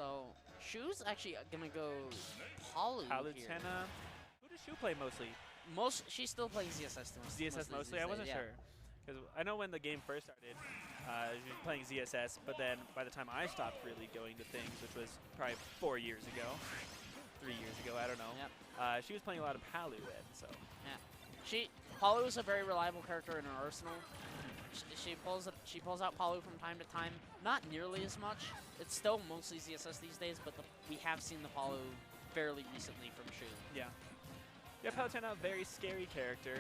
So Shu's actually gonna go Palu here. Palutena. Who does Shu play mostly? She's still playing ZSS. ZSS mostly? I wasn't sure. Because I know when the game first started, she was playing ZSS, but then by the time I stopped really going to things, which was probably 4 years ago, 3 years ago, I don't know, Yep. she was playing a lot of Palu then, so. Yeah. Palu is a very reliable character in her arsenal. She pulls out Palu from time to time, not nearly as much. It's still mostly ZSS these days, but we have seen the Palu fairly recently from Shu. Yeah. Yeah, Palutena, very scary character.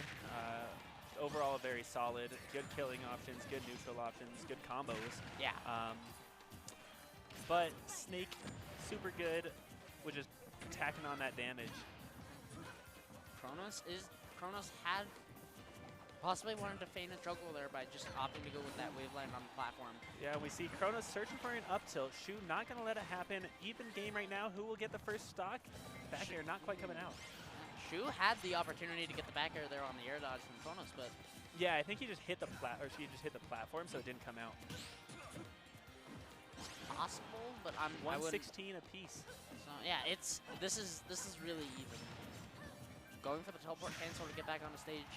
Overall, very solid. Good killing options, good neutral options, good combos. Yeah. But Snake, super good, with just tacking on that damage. Chronos had possibly wanted to feign a juggle there by just opting to go with that waveland on the platform. Yeah, we see Chronos searching for an up tilt. Shu not going to let it happen. Even game right now. Who will get the first stock? Back air not quite coming out. Shu had the opportunity to get the back air there on the air dodge from Chronos, but yeah, I think he just hit the she just hit the platform, so it didn't come out. Possible, but I'm 116 apiece. So yeah, this is really even. Going for the teleport cancel to get back on the stage.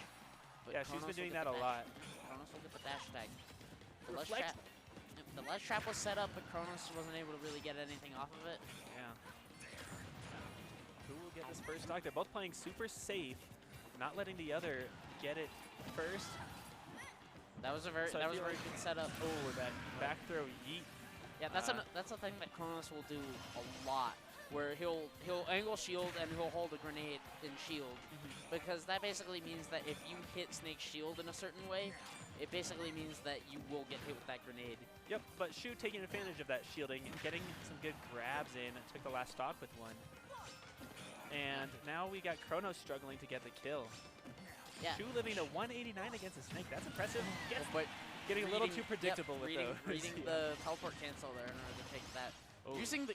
But Yeah, she's been doing that a lot. Chronos will get the dash attack. The ledge trap was set up, but Chronos wasn't able to really get anything off of it. Yeah. Who will get this first stock? They're both playing super safe, not letting the other get it first. That was a very good setup. Oh, that back throw yeet. Yeah, that's a thing that Chronos will do a lot, where he'll angle shield and he'll hold a grenade in shield, because that basically means that if you hit Snake's shield in a certain way, it basically means that you will get hit with that grenade. Yep, but Shu taking advantage of that shielding, getting some good grabs in, took the last stock with one. And now we got Chronos struggling to get the kill. Yeah. Shu living a 189 against a Snake. That's impressive. But getting a little too predictable with those. Reading the teleport cancel there in order to take that. Oh. Using the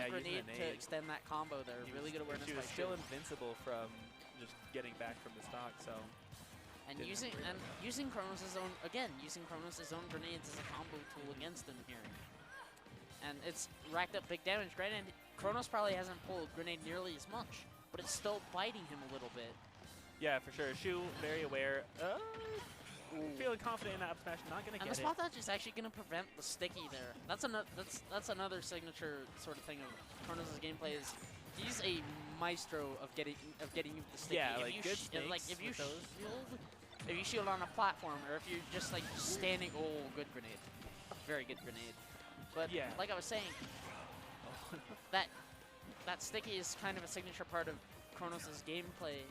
grenade to extend that combo there. Really good awareness. She was still invincible from just getting back from the stock. So. And using Chronos' own grenades as a combo tool against him here. And it's racked up big damage. Granted, Chronos probably hasn't pulled grenade nearly as much, but it's still biting him a little bit. Yeah, for sure. Shu very aware. Feeling confident in that up smash. Not gonna get it. And the spot dodge is actually gonna prevent the sticky there. That's another signature sort of thing of Chronos' gameplay is he's a maestro of getting you the sticky. Yeah, like good snakes if you shield on a platform, or if you're just like standing, good grenade, very good grenade. But yeah, like I was saying, that sticky is kind of a signature part of Chronos' gameplay,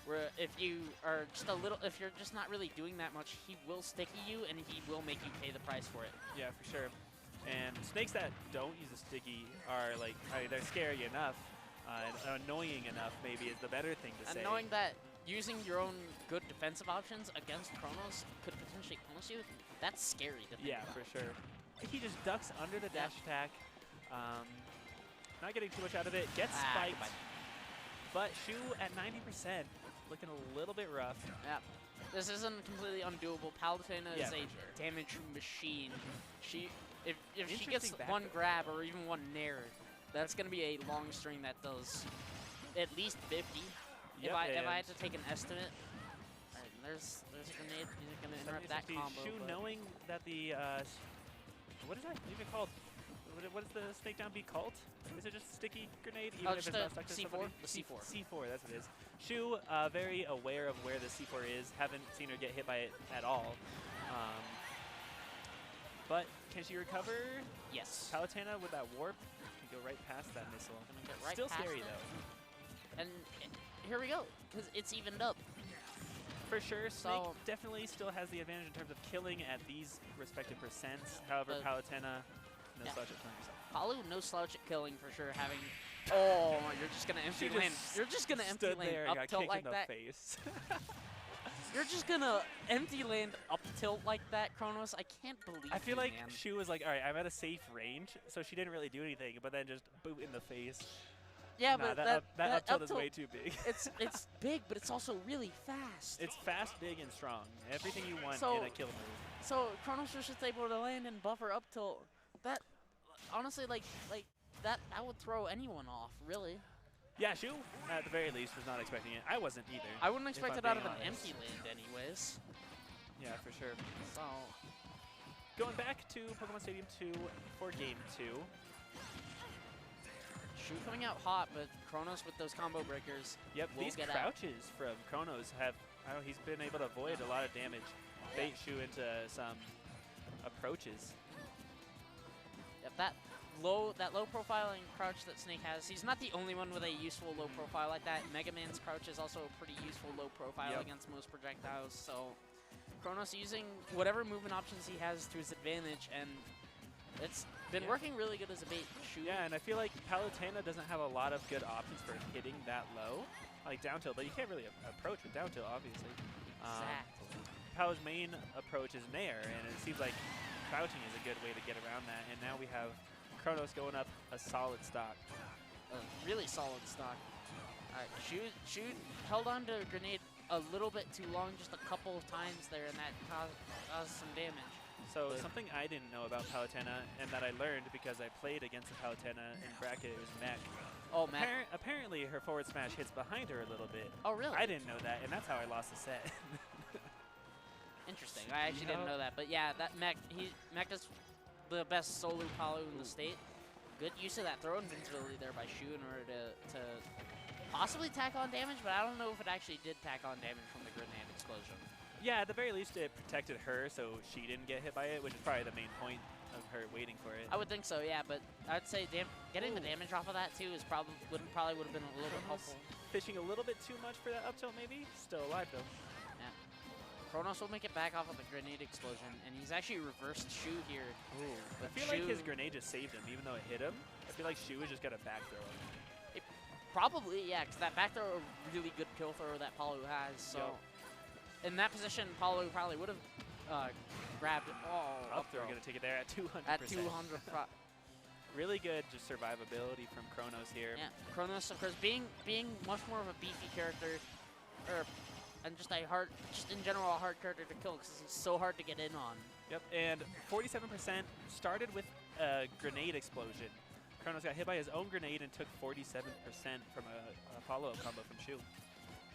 where if you're just not really doing that much, he will sticky you and he will make you pay the price for it. Yeah, for sure. And snakes that don't use a sticky are like, they're scary enough, and annoying enough maybe is the better thing to say. And knowing that using your own good defensive options against Chronos could potentially punish you, that's scary to think about. For sure. He just ducks under the dash attack. Not getting too much out of it. Gets spiked. But Shu at 90%, looking a little bit rough. Yeah. This isn't completely undoable. Palutena is a damage machine. If she gets one grab or even one nair, that's going to be a long string that does at least 50. Yep, if I had to take an estimate, there's a grenade. He's going to interrupt that combo. Shu knowing that the what is that even called? What is the snake down B called? Is it just sticky grenade? Even if it's not stuck to C4? The C4. C4, that's what it is. Shu, very aware of where the C4 is. Haven't seen her get hit by it at all. But can she recover? Yes. Palutena with that warp can go right past that missile. Still scary though. And here we go, because it's evened up. For sure, Snake definitely still has the advantage in terms of killing at these respective percents. However, Palutena, no slouch at killing herself. Palu, no slouch at killing for sure. You're just gonna empty land. You're just gonna empty land up tilt like that. Face. You're just gonna empty land up tilt like that, Chronos. I can't believe I feel like man. Shu was like, all right, I'm at a safe range, so she didn't really do anything, but then just boot in the face. Yeah, but that up tilt is way too big. it's big, but it's also really fast. It's fast, big, and strong. Everything you want in a kill move. So Chronos was just able to land and buffer up tilt. That honestly, like that would throw anyone off, really. Yeah, Shu, at the very least, was not expecting it. I wasn't either. I wouldn't expect it out of an empty land anyways. Yeah, for sure. So, going back to Pokemon Stadium 2 for Game 2. Shu coming out hot, but Chronos with those combo breakers. Yep, these crouches from Chronos have, I don't know, he's been able to avoid a lot of damage. Bait Shu into some approaches. Yep, that low profiling crouch that Snake has. He's not the only one with a useful low profile like that. Mega Man's crouch is also a pretty useful low profile against most projectiles. So Chronos using whatever movement options he has to his advantage, and it's been working really good as a bait Shu. Yeah, and I feel like Palutena doesn't have a lot of good options for hitting that low, like down tilt, but you can't really approach with down tilt, obviously. Exactly. Pal's main approach is Nair, and it seems like crouching is a good way to get around that, and now we have Chronos going up a solid stock. A really solid stock. Alright, Shu held on to a grenade a little bit too long, just a couple of times there, and that caused some damage. So something I didn't know about Palutena, and that I learned because I played against the Palutena in bracket, was Mech. Oh, Mech. Apparently her forward smash hits behind her a little bit. Oh, really? I didn't know that, and that's how I lost the set. Interesting. I actually didn't know that, but yeah, that Mech is the best solo Palu in the state. Good use of that throw invincibility there by Shu in order to possibly tack on damage, but I don't know if it actually did tack on damage from the grenade explosion. Yeah, at the very least it protected her so she didn't get hit by it, which is probably the main point of her waiting for it. I would think so, yeah, but I'd say getting the damage off of that too is probably would have been a little bit helpful. Fishing a little bit too much for that up tilt maybe? Still alive though. Yeah. Chronos will make it back off of the grenade explosion, and he's actually reversed Shu here. Ooh. I feel like his grenade just saved him, even though it hit him. I feel like Shu has just got a back throw. Probably, yeah, because that back throw a really good kill throw that Palu has. So in that position, Palu probably would have grabbed it. Oh, up throw. Going to take it there at 200%. At 200. Really good just survivability from Chronos here. Yeah, Chronos, of course, being much more of a beefy character, and just in general a hard character to kill because he's so hard to get in on. Yep, and 47% started with a grenade explosion. Chronos got hit by his own grenade and took 47% from a follow-up combo from Shu.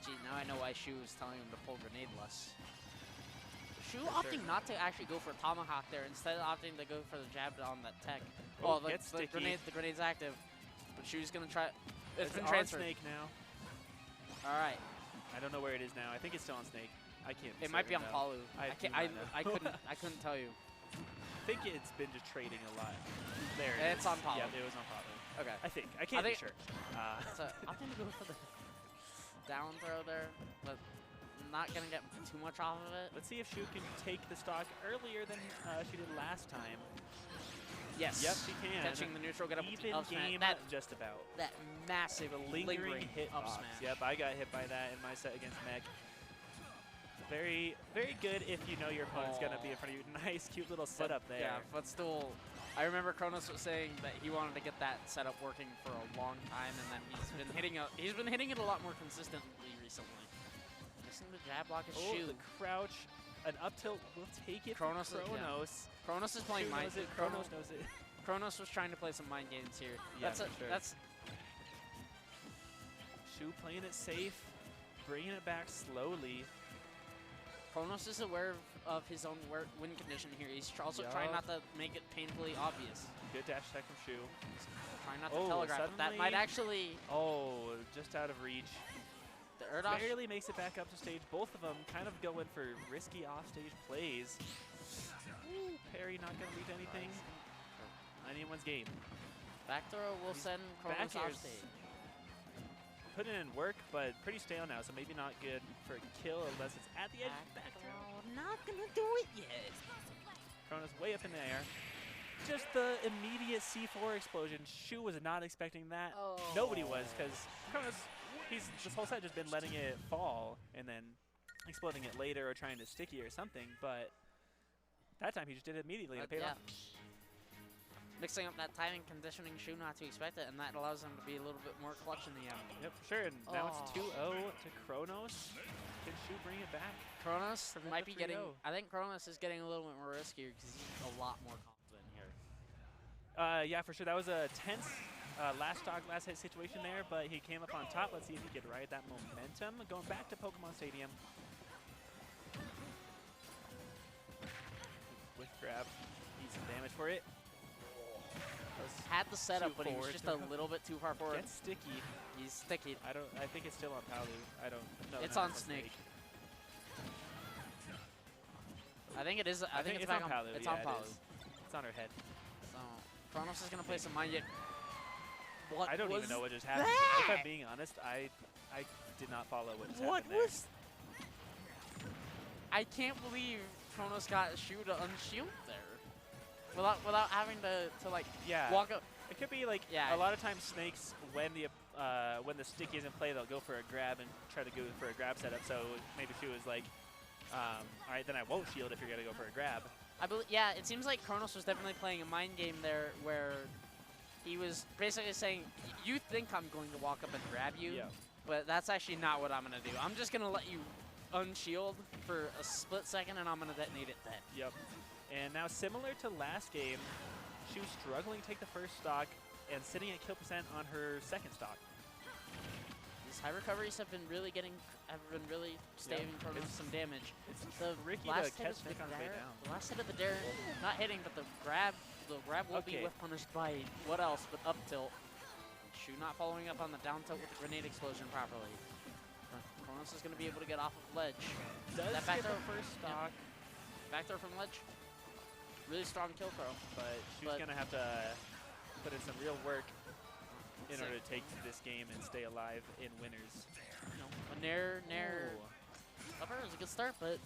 Gee, now I know why Shu was telling him to pull grenade less. Shu opting not to actually go for a tomahawk there, instead of opting to go for the jab on that tech. Oh, well, the grenade's active, but Shu's gonna try. It's been on transferred. Snake now. All right. I don't know where it is now. I think it's still on Snake. I can't. It might be on Palu. I couldn't tell you. I think it's been just trading a lot. There it is. It's on Palu. Yeah, it was on Palu. Okay. I think. I can't be sure. So I'm going to go for the down throw there, but not going to get too much off of it. Let's see if Shu can take the stock earlier than she did last time. Yes. Yep, she can. Catching the neutral, get up even game, just about. That massive lingering hit up box. smash. Yep, I got hit by that in my set against Mech. Very, very good if you know your opponent's going to be in front of you. Nice, cute little setup there. Yeah, but still, I remember Chronos was saying that he wanted to get that setup working for a long time, and then he's been hitting it a lot more consistently recently. Missing the jab block is Shu. The crouch, an up tilt will take it. Chronos. Chronos is playing mind games. Chronos knows it. Chronos was trying to play some mind games here. Yeah, That's Shu playing it safe, bringing it back slowly. Chronos is aware of his own win condition here. He's also trying not to make it painfully obvious. Good dash attack from Shu. Trying not to telegraph. That might actually... Oh, just out of reach. The Erdos barely makes it back up to stage. Both of them kind of going for risky offstage plays. Ooh, parry not going to reach anything. Anyone's game. Back throw will send Chronos off stage. Putting in work, but pretty stale now, so maybe not good for a kill unless it's at the edge. Back throw. Not gonna do it yet. Chronos way up in the air. Just the immediate C4 explosion. Shu was not expecting that. Oh. Nobody was, because Chronos, he's this whole set just been letting it fall and then exploding it later or trying to sticky or something, but that time he just did it immediately and it paid off. Mixing up that timing, conditioning Shu not to expect it, and that allows him to be a little bit more clutch in the end. Yep, for sure. And now it's 2-0 to Chronos. Can Shu bring it back? Chronos might be getting... I think Chronos is getting a little bit more riskier because he's a lot more confident here. Yeah, for sure. That was a tense last stock, last hit situation there, but he came up on top. Let's see if he could ride that momentum. Going back to Pokemon Stadium. With grab, needs some damage for it. Had the setup, but he was just a little bit too far forward. Gets sticky. He's sticky. I think it's still on Palu. I don't know. It's on Snake. I think it is. I think it's back on Palu. It's on Palu. It's on her head. So Chronos is gonna play some mind. Yet what I don't even know what just happened. If I'm being honest, I did not follow what just happened there. I can't believe Chronos got Shu to unshield there without having to like walk up. It could be like a lot of times Snakes when the sticky is in play, they'll go for a grab and try to go for a grab setup. So maybe Shu was like, all right, then I won't shield if you're gonna go for a grab. I believe, it seems like Chronos was definitely playing a mind game there, where he was basically saying, "You think I'm going to walk up and grab you, but that's actually not what I'm gonna do. I'm just gonna let you unshield for a split second, and I'm gonna detonate it then." Yep. And now, similar to last game, she was struggling to take the first stock and sitting at kill percent on her second stock. These high recoveries have been really saving Chronos some damage. It's the tricky last to catch Snake on the way down. The last hit of the dare, not hitting, but the grab will be whiff punished by what else but up tilt. Shu not following up on the down tilt with the grenade explosion properly. Chronos is going to be able to get off of ledge. Does that back get the first stock. Back throw from ledge. Really strong kill throw. But she's going to have to put in some real work in order to take this game and stay alive in winners. A Nair. Upper is a good start, but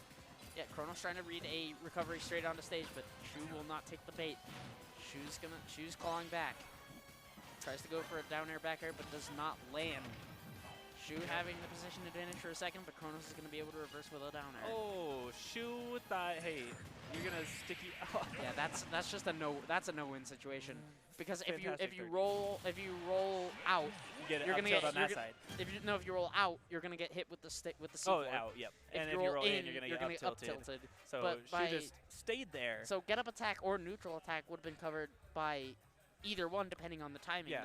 yeah, Chronos trying to read a recovery straight onto stage, but Shu will not take the bait. Shu's clawing back. Tries to go for a down air back air, but does not land. Shu having the position advantage for a second, but Chronos is going to be able to reverse with a down air. Oh, Shu thought, hey, you're gonna sticky. Oh. Yeah, that's just a no. That's a no-win situation. Because if you roll out, you're gonna get on that side. If you roll out, you're gonna get hit with the stick with the C4. Oh, out, yep. And if you roll in, you're gonna get up tilted. So she just stayed there. So get up attack or neutral attack would have been covered by either one, depending on the timing. Yeah,